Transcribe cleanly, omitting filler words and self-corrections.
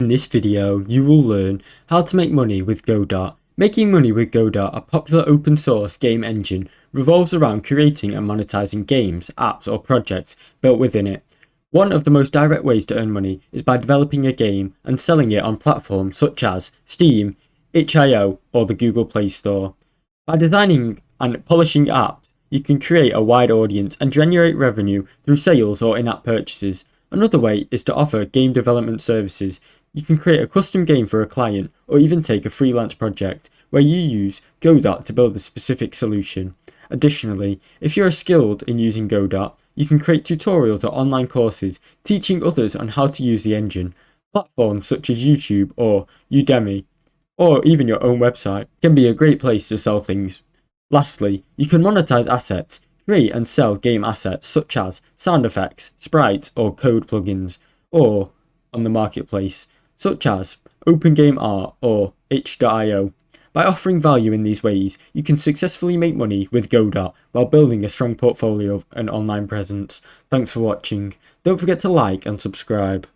In this video, you will learn how to make money with Godot. Making money with Godot, a popular open source game engine, revolves around creating and monetizing games, apps or projects built within it. One of the most direct ways to earn money is by developing a game and selling it on platforms such as Steam, itch.io or the Google Play Store. By designing and polishing apps, you can create a wide audience and generate revenue through sales or in-app purchases. Another way is to offer game development services. You can create a custom game for a client or even take a freelance project where you use Godot to build a specific solution. Additionally, if you are skilled in using Godot, you can create tutorials or online courses teaching others on how to use the engine. Platforms such as YouTube or Udemy, or even your own website, can be a great place to sell things. Lastly, you can monetize assets. Create and sell game assets such as sound effects, sprites or code plugins, or on the marketplace, such as open game art or itch.io. By offering value in these ways, you can successfully make money with Godot while building a strong portfolio and online presence. Thanks for watching. Don't forget to like and subscribe.